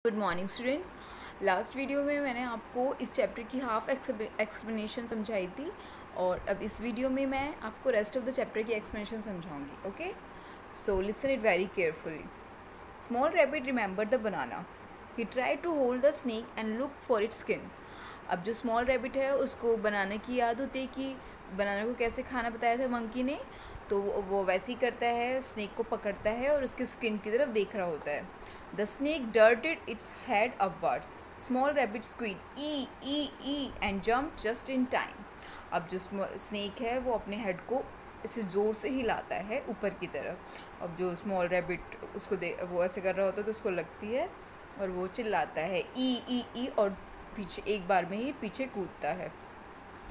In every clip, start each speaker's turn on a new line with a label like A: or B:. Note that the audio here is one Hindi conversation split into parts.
A: Good morning students. Last video में मैंने आपको इस चैप्टर की हाफ एक्सप्लेनेशन समझाई थी और अब इस वीडियो में मैं आपको रेस्ट ऑफ द चैप्टर की एक्सप्लेनेशन समझाऊंगी। Okay, so listen it very carefully. Small rabbit remember the banana. He try to hold the snake and look for its skin. अब जो स्मॉल रैबिट है उसको बनाने की याद होती है कि बनाने को कैसे खाना बताया था मंकी ने, तो वो वैसे ही करता है, स्नेक को पकड़ता है और उसकी स्किन की तरफ देख रहा होता है। The snake darted its head upwards. Small rabbit squeaked e and jumped just in time. अब जो स्नेक है वो अपने हेड को इसे ज़ोर से हिलाता है ऊपर की तरफ। अब जो स्मॉल रैबिट उसको वो ऐसे कर रहा होता है तो उसको लगती है और वो चिल्लाता है ई और पीछे एक बार में ही पीछे कूदता है,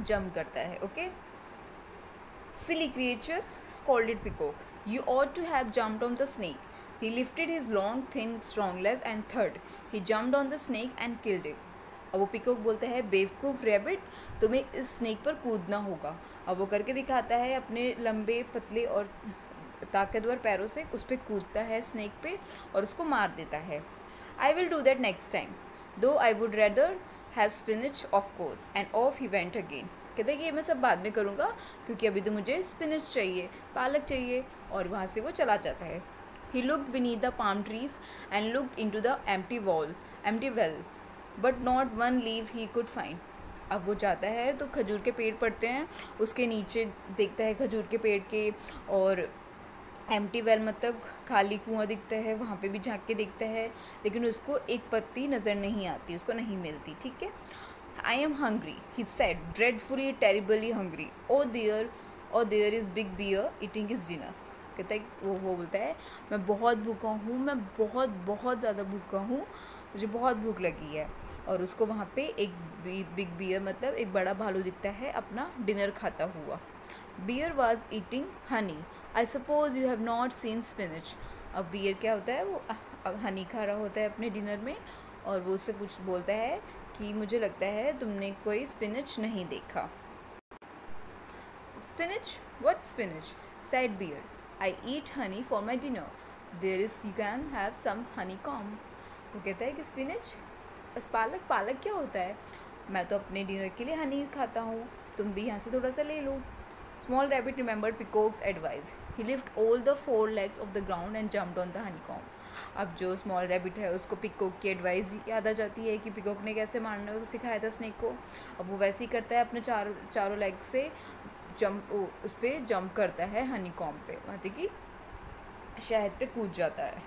A: जंप करता है। Okay, Silly creature, scolded Peacock. You ought to have jumped on the snake. He lifted his long, thin, strong legs and third, he jumped on the snake and killed it. अब वो पिकॉक बोलता है, बेवकूफ़ रैबिट, तुम्हें इस स्नेक पर कूदना होगा। अब वो करके दिखाता है, अपने लंबे पतले और ताकतवर पैरों से उस पर कूदता है स्नेक पे और उसको मार देता है। I will do that next time, though I would rather have spinach of course, and off he went अगेन। कहते हैं कि ये मैं सब बाद में करूँगा क्योंकि अभी तो मुझे स्पिनच चाहिए, पालक चाहिए, और वहाँ से वो चला जाता है। He looked beneath the palm trees and looked into the empty well but not one leave he could find. अब वो जाता है तो खजूर के पेड़ पड़ते हैं, उसके नीचे देखता है खजूर के पेड़ के, और एम्प्टी वेल मतलब खाली कुआं दिखता है, वहाँ पे भी झांक के देखता है, लेकिन उसको एक पत्ती नज़र नहीं आती, उसको नहीं मिलती। ठीक है। I am hungry, he said, dreadfully, terribly hungry. Oh there is big bear eating his dinner. कहता है वो बोलता है, मैं बहुत भूखा हूँ, मैं बहुत बहुत ज़्यादा भूखा हूँ, मुझे बहुत भूख लगी है। और उसको वहाँ पे एक बिग बियर मतलब एक बड़ा भालू दिखता है अपना डिनर खाता हुआ। Bear was eating honey. I suppose you have not seen spinach. अब बियर क्या होता है, वो हनी खा रहा होता है अपने डिनर में, और वो उससे बोलता है कि मुझे लगता है तुमने कोई स्पिनच नहीं देखा। Spinach? What spinach? said bear. I eat honey for my dinner. There is you can have some honeycomb. वो कहता है कि स्पिनच, पालक, पालक क्या होता है? मैं तो अपने डिनर के लिए हनी खाता हूँ, तुम भी यहाँ से थोड़ा सा ले लो। Small rabbit remembered Peacock's advice. He lifted all the four legs of the ground and jumped on the honeycomb. अब जो स्मॉल रैबिट है उसको पिकॉक की एडवाइस याद आ जाती है कि पिकॉक ने कैसे मारना सिखाया था स्नेक को। अब वो वैसे ही करता है, अपने चारों लेग से उस पर जंप करता है हनी कॉम्ब पे, मतलब कि शहद पे कूद जाता है।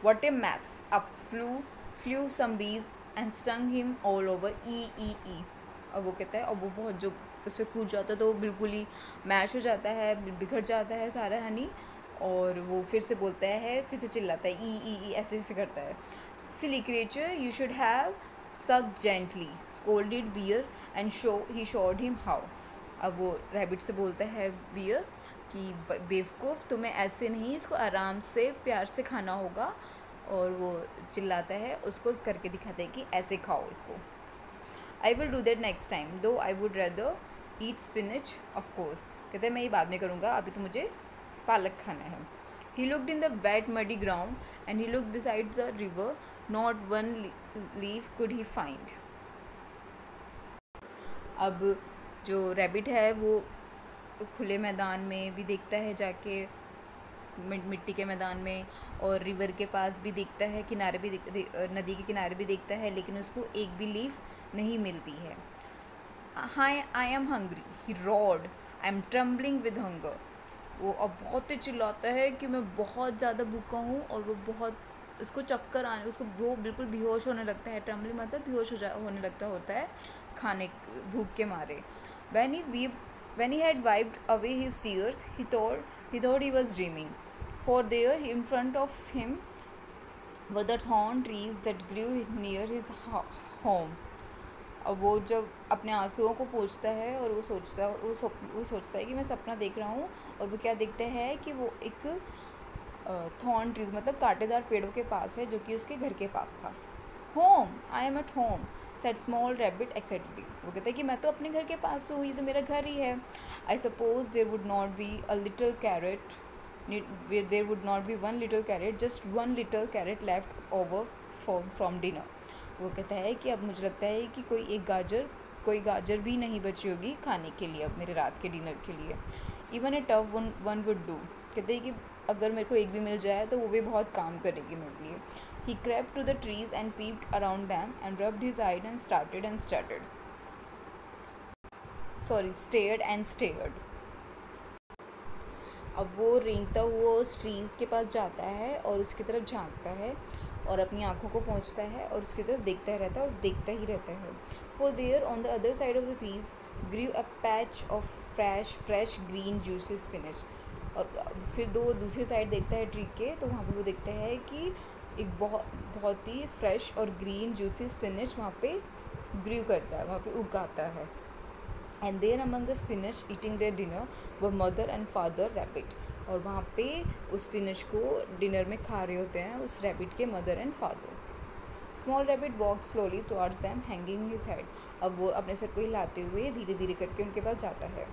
A: What a mess! Up flew some bees and stung him all over ई। अब वो कहता है, अब वो बहुत जो उस पर कूद जाता है तो वो बिल्कुल ही मैश हो जाता है, बिखर जाता है सारा हनी, और वो फिर से बोलता है, फिर से चिल्लाता है ई ऐसे ऐसे करता है। Silly creature, you should have suck gently, scolded bear and he showed him how. अब वो रैबिट से बोलता है बियर कि बेवकूफ़, तुम्हें ऐसे नहीं, इसको आराम से प्यार से खाना होगा, और वो चिल्लाता है, उसको करके दिखाता है कि ऐसे खाओ इसको। I will do that next time, though I would rather eat spinach of course. कहते हैं मैं ये बाद में करूँगा, अभी तो मुझे पालक खाना है। He looked in the wet muddy ground and he looked beside the river. Not one leaf could he find. अब जो रैबिट है वो खुले मैदान में भी देखता है जाके, मिट्टी के मैदान में, और रिवर के पास भी देखता है, किनारे भी नदी के किनारे भी देखता है, लेकिन उसको एक भी लीफ नहीं मिलती है। Hi, I am hungry, he roared. I am trembling with hunger. वो अब बहुत ही चिल्लाता है कि मैं बहुत ज़्यादा भूखा हूँ, और वो बहुत उसको चक्कर आने, उसको वो बिल्कुल बेहोश होने लगता है। ट्रम्बलिंग मतलब बेहोश होने लगता होता है खाने भूख के मारे। When he had wiped away his tears, he thought he was dreaming. For there in front of him were the thorn trees that grew near his home. अब वो जब अपने आंसुओं को पोंछता है और वो सोचता है कि मैं सपना देख रहा हूँ, और वो क्या देखता है कि वो एक थॉर्न ट्रीज मतलब कांटेदार पेड़ों के पास है, जो कि उसके घर के पास था। Home, I am at home, said small rabbit excitedly. वो कहता है कि मैं तो अपने घर के पास हूँ, ये तो मेरा घर ही है। I suppose there would not be a little carrot, there would not be one little carrot, just one little carrot left over from dinner. वो कहता है कि अब मुझे लगता है कि कोई गाजर भी नहीं बची होगी खाने के लिए अब मेरे रात के डिनर के लिए। Even a tough one would do. कहते हैं कि अगर मेरे को एक भी मिल जाए तो वो भी बहुत काम करेगी मेरे लिए। ही crept to the trees and peeped around them and rubbed his eyes and stared and stared. अब वो रेंगता हुआ उस ट्रीज़ के पास जाता है और उसकी तरफ झांकता है और अपनी आँखों को पोंछता है और उसकी तरफ देखता रहता है और देखता ही रहता है। For there on the other side of the trees grew a patch of fresh green juicy spinach. और फिर दूसरी साइड देखता है ट्री के, तो वहाँ पे वो देखता है कि एक बहुत ही फ्रेश और ग्रीन जूसी स्पिनच वहाँ पे ग्रू करता है, वहाँ पे उगाता है। And there among the spinach eating their dinner were mother and father rabbit. और वहाँ पे उस स्पिनच को डिनर में खा रहे होते हैं उस रैबिट के mother and father. Small rabbit walk slowly towards them hanging his head. अब वो अपने सर को हिलाते हुए धीरे धीरे करके उनके पास जाता है।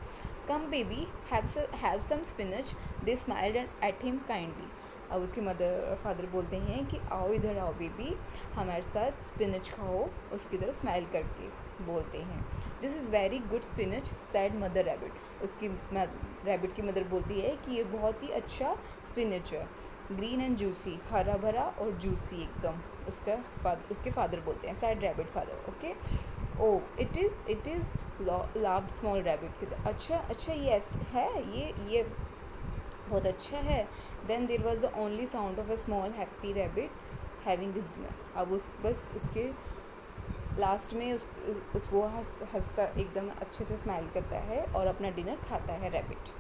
A: Come baby have some spinach, they smiled at him kindly. अब उसके मदर और फादर बोलते हैं कि आओ इधर आओ बेबी, हमारे साथ स्पिनच खाओ, उसकी तरफ स्माइल करके बोलते हैं। This is very good spinach sad mother rabbit. उसकी रैबिट की मदर बोलती है कि ये बहुत ही अच्छा स्पिनच है, ग्रीन एंड जूसी, हरा भरा और जूसी एकदम। उसके फादर बोलते हैं, said rabbit father. Okay, oh it is love small rabbit की। अच्छा यस है, ये बहुत अच्छा है। Then there was the only sound of a small happy rabbit having his dinner. अब बस उसके लास्ट में वो हंसता एकदम अच्छे से स्माइल करता है और अपना डिनर खाता है रैबिट।